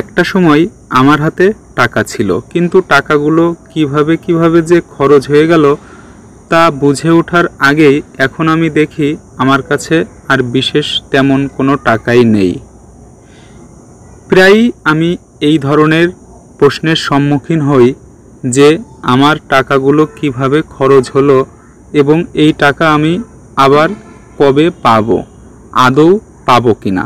একটা সময় আমার হাতে টাকা ছিল, কিন্তু টাকাগুলো কিভাবে যে খরচ হয়ে গেল তা বুঝে ওঠার আগেই এখন আমি দেখি আমার কাছে আর বিশেষ তেমন কোনো টাকাই নেই। প্রায়ই আমি এই ধরনের প্রশ্নের সম্মুখীন হই যে আমার টাকাগুলো কিভাবে খরচ হলো এবং এই টাকা আমি আবার কবে পাবো, আদৌ পাবো কিনা।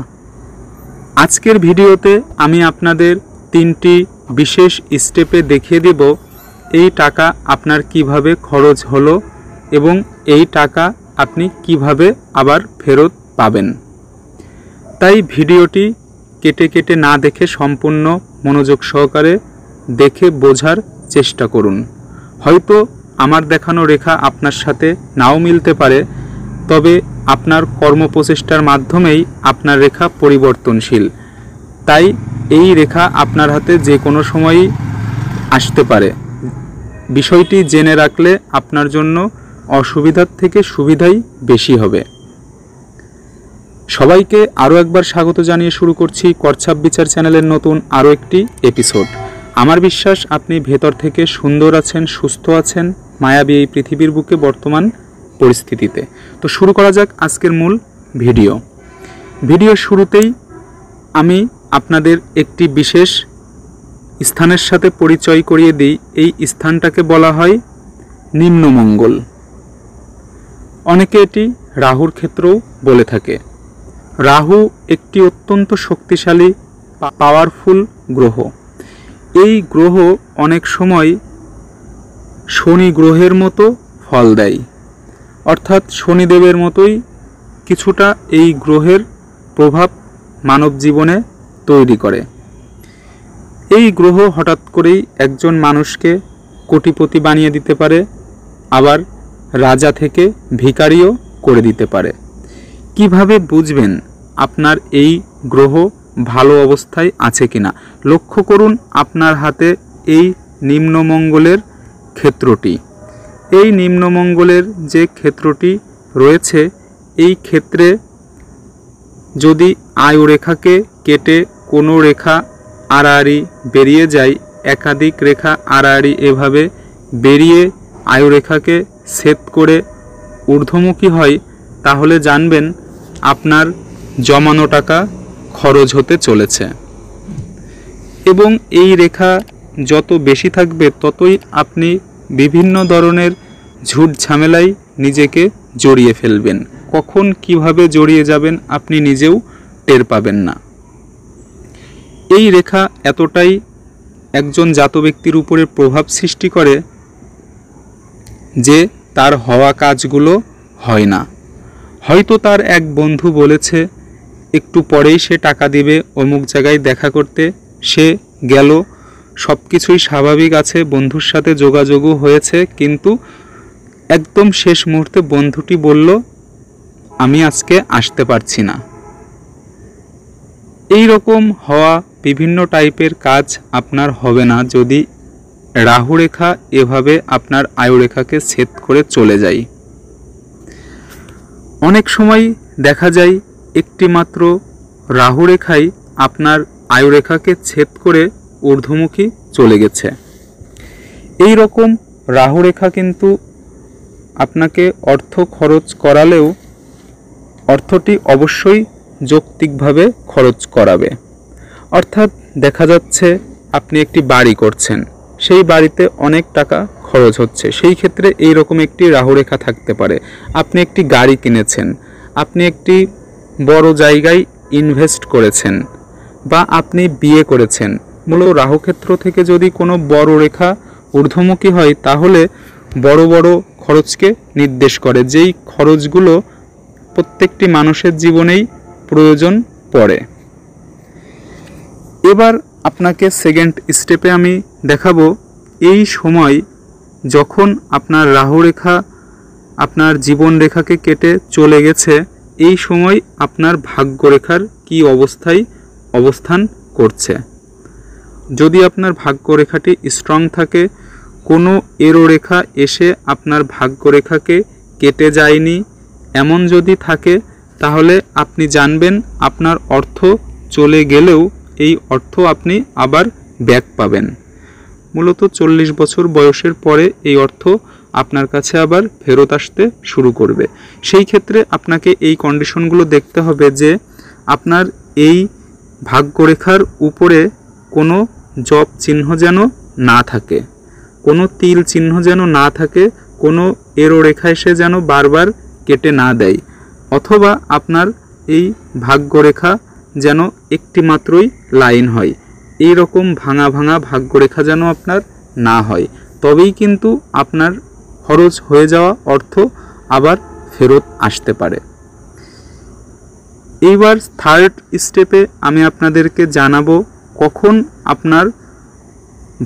আজকের ভিডিওতে আমি আপনাদের 3টি বিশেষ স্টেপে দেখিয়ে দেব এই টাকা আপনার কিভাবে খরচ হলো এবং এই টাকা আপনি কিভাবে আবার ফেরত পাবেন। তাই ভিডিওটি কেটে কেটে না দেখে সম্পূর্ণ মনোযোগ সহকারে দেখে বোঝার চেষ্টা করুন। হয়তো আমার দেখানো রেখা আপনার সাথে নাও মিলতে পারে, তবে আপনার কর্মপ্রচেষ্টার মাধ্যমেই আপনার রেখা পরিবর্তনশীল। তাই এই রেখা আপনার হাতে যে কোনো সময়ই আসতে পারে। বিষয়টি জেনে রাখলে আপনার জন্য অসুবিধার থেকে সুবিধাই বেশি হবে। সবাইকে আরও একবার স্বাগত জানিয়ে শুরু করছি করছাপ বিচার চ্যানেলের নতুন আরও একটি এপিসোড। আমার বিশ্বাস আপনি ভেতর থেকে সুন্দর আছেন, সুস্থ আছেন মায়াবী এই পৃথিবীর বুকে বর্তমান পরিস্থিতিতে। তো শুরু করা যাক আজকের মূল ভিডিওর শুরুতেই আমি আপনাদের একটি বিশেষ স্থানের সাথে পরিচয় করিয়ে দিই। এই স্থানটাকে বলা হয় নিম্নমঙ্গল। অনেকে এটি রাহুর ক্ষেত্রেও বলে থাকে। রাহু একটি অত্যন্ত শক্তিশালী পাওয়ারফুল গ্রহ। এই গ্রহ অনেক সময় শনি গ্রহের মতো ফল দেয়, অর্থাৎ শনিদেবের মতোই কিছুটা এই গ্রহের প্রভাব মানব জীবনে তৈরি করে। এই গ্রহ হঠাৎ করেই একজন মানুষকে কোটিপতি বানিয়ে দিতে পারে, আবার রাজা থেকে ভিখারিও করে দিতে পারে। কিভাবে বুঝবেন আপনার এই গ্রহ ভালো অবস্থায় আছে কিনা? লক্ষ্য করুন আপনার হাতে এই নিম্নমঙ্গলের ক্ষেত্রটি। এই নিম্নমঙ্গলের যে ক্ষেত্রটি রয়েছে, এই ক্ষেত্রে যদি আয়ুরেখাকে কেটে কোনো রেখা আড়াআড়ি বেরিয়ে যায়, একাধিক রেখা আড়াআড়ি এভাবে বেরিয়ে আয়ুরেখাকে ছেদ করে ঊর্ধ্বমুখী হয়, তাহলে জানবেন আপনার জমানো টাকা খরচ হতে চলেছে। এবং এই রেখা যত বেশি থাকবে ততই আপনি বিভিন্ন ধরনের ঝুট ঝামেলায় নিজেকে জড়িয়ে ফেলবেন। কখন কিভাবে জড়িয়ে যাবেন আপনি নিজেও টের পাবেন না। এই রেখা এতটাই একজন জাত ব্যক্তির উপরে প্রভাব সৃষ্টি করে যে তার হওয়া কাজগুলো হয় না। হয়তো তার এক বন্ধু বলেছে একটু পরেই সে টাকা দিবে, অমুক জায়গায় দেখা করতে সে গেল, সব কিছুই স্বাভাবিক আছে, বন্ধুর সাথে যোগাযোগও হয়েছে, কিন্তু একদম শেষ মুহূর্তে বন্ধুটি বলল আমি আজকে আসতে পারছি না। এই রকম হওয়া বিভিন্ন টাইপের কাজ আপনার হবে না যদি রাহু রেখা এভাবে আপনার আয়ুরেখাকে ছেদ করে চলে যায়। অনেক সময় দেখা যায় একটি মাত্র রাহু রেখাই আপনার আয়ুরেখাকে ছেদ করে ঊর্ধ্বমুখী চলে গেছে। এই রকম রাহু রেখা কিন্তু আপনাকে অর্থ খরচ করালেও অর্থটি অবশ্যই যৌক্তিকভাবে খরচ করাবে। অর্থাৎ দেখা যাচ্ছে আপনি একটি বাড়ি করছেন, সেই বাড়িতে অনেক টাকা খরচ হচ্ছে, সেই ক্ষেত্রে এই রকম একটি রাহুরেখা থাকতে পারে। আপনি একটি গাড়ি কিনেছেন, আপনি একটি বড় জায়গায় ইনভেস্ট করেছেন, বা আপনি বিয়ে করেছেন। মূলত রাহুক্ষেত্র থেকে যদি কোনো বড় রেখা ঊর্ধ্বমুখী হয় তাহলে বড় বড় খরচকে নির্দেশ করে, যেই খরচগুলো প্রত্যেকটি মানুষের জীবনেই প্রয়োজন পড়ে। এবার আপনাকে সেকেন্ড স্টেপে আমি দেখাবো এই সময় যখন আপনার রাহু রেখা আপনার জীবন রেখাকে কেটে চলে গেছে, এই সময় আপনার ভাগ্যরেখার কি অবস্থায় অবস্থান করছে। যদি আপনার ভাগ্যরেখাটি স্ট্রং থাকে, কোনো এরো রেখা এসে আপনার ভাগ্যরেখাকে কেটে যায়নি এমন যদি থাকে, তাহলে আপনি জানবেন আপনার অর্থ চলে গেলেও এই অর্থ আপনি আবার ব্যাক পাবেন। মূলত 40 বছর বয়সের পরে এই অর্থ আপনার কাছে আবার ফেরত আসতে শুরু করবে। সেই ক্ষেত্রে আপনাকে এই কন্ডিশনগুলো দেখতে হবে যে আপনার এই ভাগ্যরেখার উপরে কোনো জপ চিহ্ন যেন না থাকে, কোনো তিল চিহ্ন যেন না থাকে, কোনো এরো রেখা এসে যেন বারবার কেটে না দেয়, অথবা আপনার এই ভাগ্যরেখা যেন একটি মাত্রই লাইন হয়। এই রকম ভাঙা ভাঙা ভাগ্যরেখা যেন আপনার না হয়, তবেই কিন্তু আপনার খরচ হয়ে যাওয়া অর্থ আবার ফেরত আসতে পারে। এইবার থার্ড স্টেপে আমি আপনাদেরকে জানাবো কখন আপনার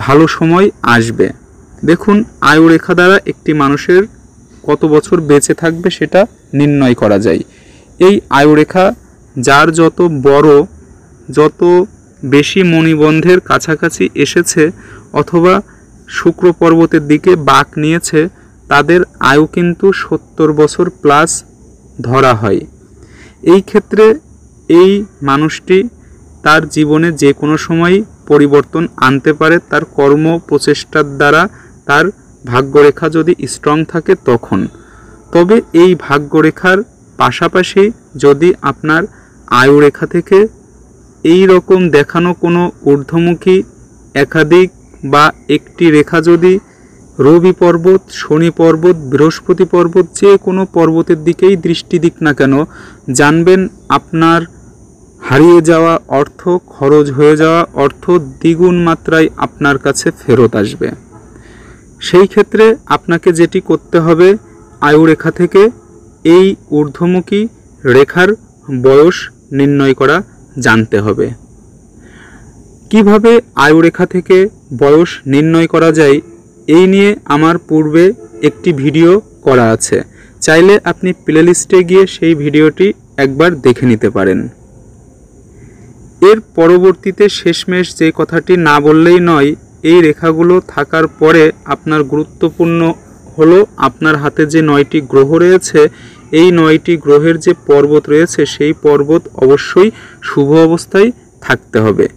ভালো সময় আসবে। দেখুন, আয়ু রেখা দ্বারা একটি মানুষের কত বছর বেঁচে থাকবে সেটা নির্ণয় করা যায়। এই আয়ু রেখা যার যত বড়, যত বেশি মণিবন্ধের কাছাকাছি এসেছে অথবা শুক্র পর্বতের দিকে বাঁক নিয়েছে, তাদের আয়ু কিন্তু 70 বছর প্লাস ধরা হয়। এই ক্ষেত্রে এই মানুষটি তার জীবনে যে কোনো সময় পরিবর্তন আনতে পারে তার কর্ম প্রচেষ্টার দ্বারা, তার ভাগ্যরেখা যদি স্ট্রং থাকে তখন। তবে এই ভাগ্যরেখার পাশাপাশি যদি আপনার আয়ু রেখা থেকে এই রকম দেখানো কোনো ঊর্ধ্বমুখী একাধিক বা একটি রেখা যদি রবি পর্বত, শনি পর্বত, বৃহস্পতি পর্বত, যে কোনো পর্বতের দিকেই দৃষ্টি দিক না কেন, জানবেন আপনার হারিয়ে যাওয়া অর্থ, খরচ হয়ে যাওয়া অর্থ দ্বিগুণ মাত্রায় আপনার কাছে ফেরত আসবে। সেই ক্ষেত্রে আপনাকে যেটি করতে হবে, আয়ু রেখা থেকে এই ঊর্ধ্বমুখী রেখার বয়স নির্ণয় করা জানতে হবে। কিভাবে আয়ু রেখা থেকে বয়স নির্ণয় করা যায় এই নিয়ে আমার পূর্বে একটি ভিডিও করা আছে, চাইলে আপনি প্লেলিস্টে গিয়ে সেই ভিডিওটি একবার দেখে নিতে পারেন। এর পরবর্তীতে শেষমেশ যে কথাটি না বললেই নয়, এই রেখাগুলো থাকার পরে আপনার গুরুত্বপূর্ণ হলো আপনার হাতে যে 9টি গ্রহ রয়েছে, এই 9টি গ্রহের যে পর্বত রয়েছে সেই পর্বত অবশ্যই শুভ অবস্থায় থাকতে হবে।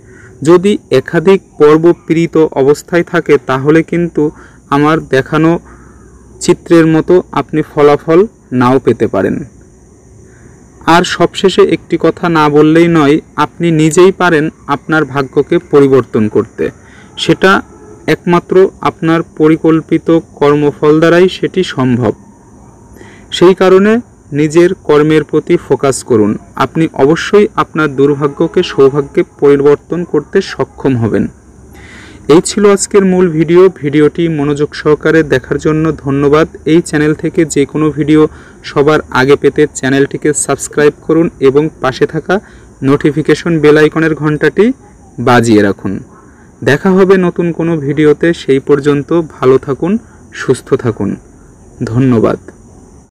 যদি একাধিক পর্ব পীড়িত অবস্থায় থাকে তাহলে কিন্তু আমার দেখানো চিত্রের মতো আপনি ফলাফল নাও পেতে পারেন। আর সবশেষে একটি কথা না বললেই নয়, আপনি নিজেই পারেন আপনার ভাগ্যকে পরিবর্তন করতে। সেটা একমাত্র আপনার পরিকল্পিত কর্মফল দ্বারাই সেটি সম্ভব। সেই কারণে নিজের কর্মের প্রতি ফোকাস করুন। আপনি অবশ্যই আপনার দুর্ভাগ্যকে সৌভাগ্যে পরিবর্তন করতে সক্ষম হবেন। এই ছিল আজকের মূল ভিডিও। ভিডিওটি মনোযোগ সহকারে দেখার জন্য ধন্যবাদ। এই চ্যানেল থেকে যে কোনো ভিডিও সবার আগে পেতে চ্যানেলটিকে সাবস্ক্রাইব করুন এবং পাশে থাকা নোটিফিকেশন বেল আইকনের ঘন্টাটি বাজিয়ে রাখুন। দেখা হবে নতুন কোনো ভিডিওতে। সেই পর্যন্ত ভালো থাকুন, সুস্থ থাকুন। ধন্যবাদ।